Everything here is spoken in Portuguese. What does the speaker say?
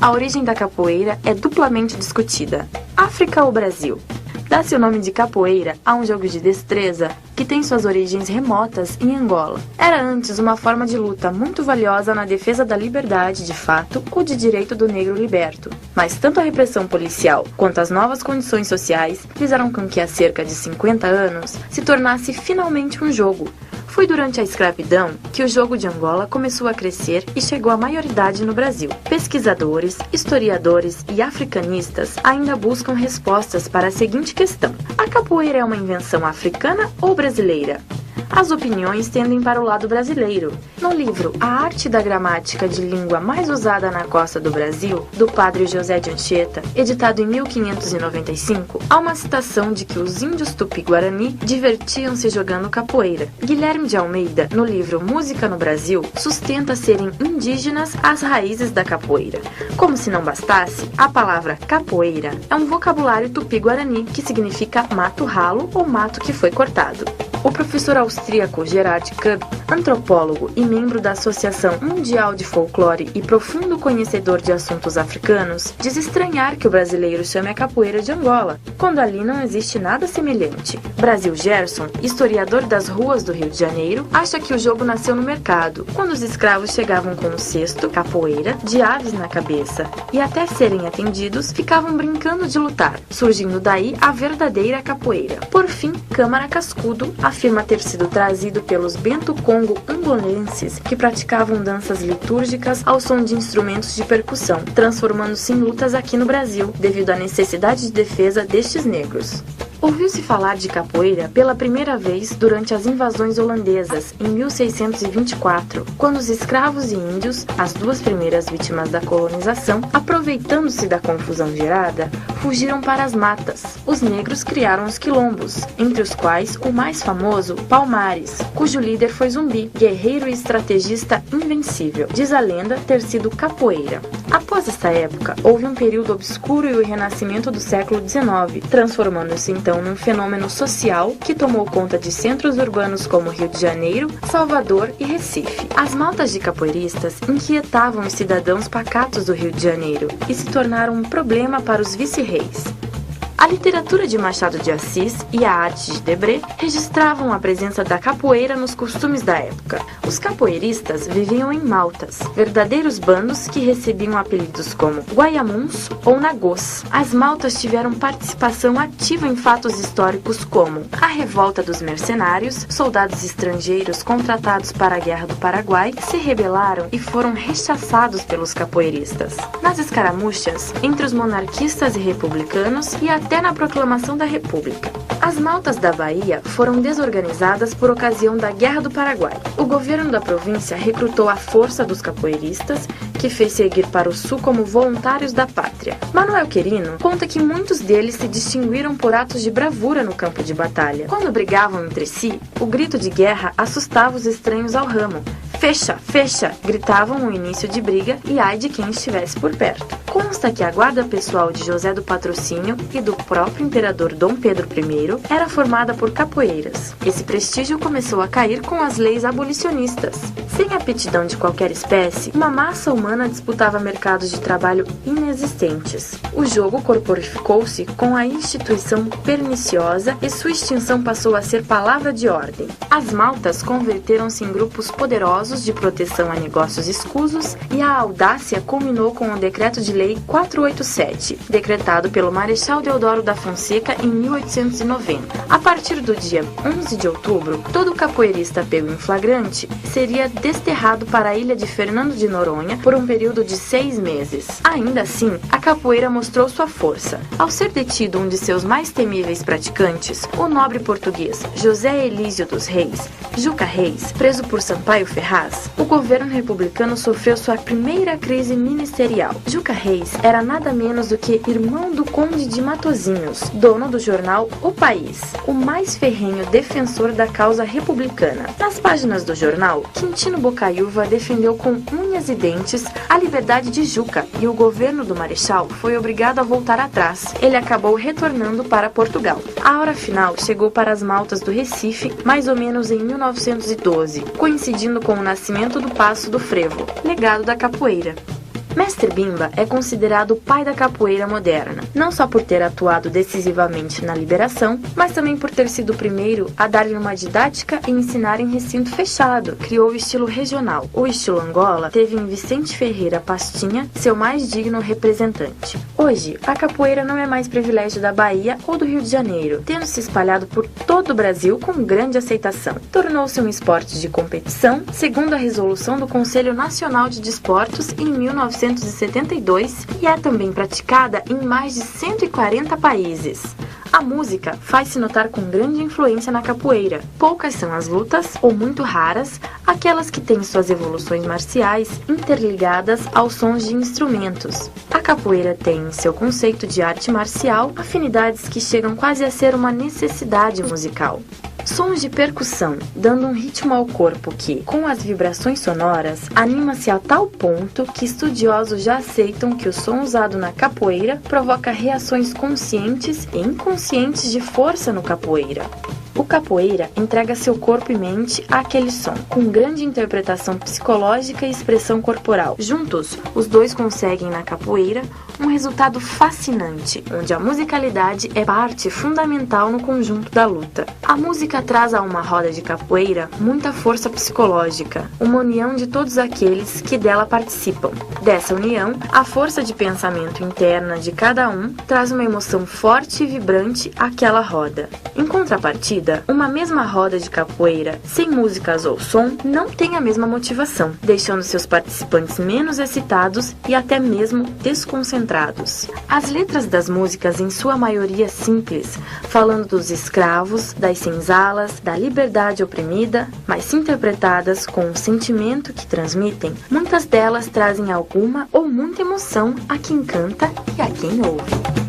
A origem da capoeira é duplamente discutida. África ou Brasil? Dá-se o nome de capoeira a um jogo de destreza que tem suas origens remotas em Angola. Era antes uma forma de luta muito valiosa na defesa da liberdade de fato ou de direito do negro liberto. Mas tanto a repressão policial quanto as novas condições sociais fizeram com que há cerca de 50 anos se tornasse finalmente um jogo. Foi durante a escravidão que o jogo de Angola começou a crescer e chegou à maioridade no Brasil. Pesquisadores, historiadores e africanistas ainda buscam respostas para a seguinte questão: a capoeira é uma invenção africana ou brasileira? As opiniões tendem para o lado brasileiro. No livro A Arte da Gramática de Língua Mais Usada na Costa do Brasil, do padre José de Anchieta, editado em 1595, há uma citação de que os índios tupi-guarani divertiam-se jogando capoeira. Guilherme de Almeida, no livro Música no Brasil, sustenta serem indígenas as raízes da capoeira. Como se não bastasse, a palavra capoeira é um vocabulário tupi-guarani que significa mato ralo ou mato que foi cortado. O professor austríaco Gerard Kubb, antropólogo e membro da Associação Mundial de Folclore e profundo conhecedor de assuntos africanos, diz estranhar que o brasileiro chame a capoeira de Angola, quando ali não existe nada semelhante. Brasil Gerson, historiador das ruas do Rio de Janeiro, acha que o jogo nasceu no mercado, quando os escravos chegavam com um cesto, capoeira, de aves na cabeça, e até serem atendidos, ficavam brincando de lutar, surgindo daí a verdadeira capoeira. Por fim, Câmara Cascudo afirma ter sido trazido pelos Bento-Congo angolenses que praticavam danças litúrgicas ao som de instrumentos de percussão, transformando-se em lutas aqui no Brasil, devido à necessidade de defesa destes negros. Ouviu-se falar de capoeira pela primeira vez durante as invasões holandesas, em 1624, quando os escravos e índios, as duas primeiras vítimas da colonização, aproveitando-se da confusão gerada, fugiram para as matas. Os negros criaram os quilombos, entre os quais o mais famoso, Palmares, cujo líder foi Zumbi, guerreiro e estrategista invencível. Diz a lenda ter sido capoeira. Após esta época, houve um período obscuro e o renascimento do século XIX, transformando-se então num fenômeno social que tomou conta de centros urbanos como Rio de Janeiro, Salvador e Recife. As maltas de capoeiristas inquietavam os cidadãos pacatos do Rio de Janeiro e se tornaram um problema para os vice-reis. A literatura de Machado de Assis e a arte de Debré registravam a presença da capoeira nos costumes da época. Os capoeiristas viviam em maltas, verdadeiros bandos que recebiam apelidos como guaiamuns ou nagôs. As maltas tiveram participação ativa em fatos históricos como a Revolta dos Mercenários, soldados estrangeiros contratados para a Guerra do Paraguai se rebelaram e foram rechaçados pelos capoeiristas. Nas escaramuchas entre os monarquistas e republicanos e até na proclamação da República. As maltas da Bahia foram desorganizadas por ocasião da Guerra do Paraguai. O governo da província recrutou a força dos capoeiristas, que fez seguir para o sul como voluntários da pátria. Manuel Querino conta que muitos deles se distinguiram por atos de bravura no campo de batalha. Quando brigavam entre si, o grito de guerra assustava os estranhos ao ramo. Fecha, fecha! Gritavam no início de briga e ai de quem estivesse por perto. Consta que a guarda pessoal de José do Patrocínio e do próprio imperador Dom Pedro I era formada por capoeiras. Esse prestígio começou a cair com as leis abolicionistas. Sem aptidão de qualquer espécie, uma massa humana disputava mercados de trabalho inexistentes. O jogo corporificou-se com a instituição perniciosa e sua extinção passou a ser palavra de ordem. As maltas converteram-se em grupos poderosos de proteção a negócios escusos e a audácia culminou com o decreto de lei 487, decretado pelo Marechal Deodoro da Fonseca em 1890. A partir do dia 11 de outubro, todo capoeirista pego em flagrante seria desterrado para a ilha de Fernando de Noronha por um período de 6 meses. Ainda assim, a capoeira mostrou sua força. Ao ser detido um de seus mais temíveis praticantes, o nobre português José Elísio dos Reis, Juca Reis, preso por Sampaio Ferraz, o governo republicano sofreu sua primeira crise ministerial. Juca Reis era nada menos do que irmão do conde de Matozinhos, dono do jornal O País, o mais ferrenho defensor da causa republicana. Nas páginas do jornal, Quintino Bocaiúva defendeu com unhas e dentes a liberdade de Juca e o governo do Marechal foi obrigado a voltar atrás. Ele acabou retornando para Portugal. A hora final chegou para as maltas do Recife, mais ou menos em 1912, coincidindo com o nascimento do Paço do Frevo, legado da capoeira. Mestre Bimba é considerado o pai da capoeira moderna, não só por ter atuado decisivamente na liberação, mas também por ter sido o primeiro a dar-lhe uma didática e ensinar em recinto fechado. Criou o estilo regional. O estilo Angola teve em Vicente Ferreira Pastinha seu mais digno representante. Hoje, a capoeira não é mais privilégio da Bahia ou do Rio de Janeiro, tendo se espalhado por todo o Brasil com grande aceitação. Tornou-se um esporte de competição, segundo a resolução do Conselho Nacional de Desportos em 1972, e é também praticada em mais de 140 países. A música faz-se notar com grande influência na capoeira. Poucas são as lutas, ou muito raras, aquelas que têm suas evoluções marciais interligadas aos sons de instrumentos. A capoeira tem em seu conceito de arte marcial afinidades que chegam quase a ser uma necessidade musical. Sons de percussão, dando um ritmo ao corpo que, com as vibrações sonoras, anima-se a tal ponto que estudiosos já aceitam que o som usado na capoeira provoca reações conscientes e inconscientes de força no capoeira. O capoeira entrega seu corpo e mente àquele som, com grande interpretação psicológica e expressão corporal. Juntos, os dois conseguem na capoeira um resultado fascinante, onde a musicalidade é parte fundamental no conjunto da luta. A música traz a uma roda de capoeira muita força psicológica, uma união de todos aqueles que dela participam. Dessa união, a força de pensamento interna de cada um traz uma emoção forte e vibrante àquela roda. Em contrapartida, uma mesma roda de capoeira, sem músicas ou som, não tem a mesma motivação, deixando seus participantes menos excitados e até mesmo desconcentrados. As letras das músicas, em sua maioria simples, falando dos escravos, das senzalas, da liberdade oprimida, mas interpretadas com o sentimento que transmitem, muitas delas trazem alguma ou muita emoção a quem canta e a quem ouve.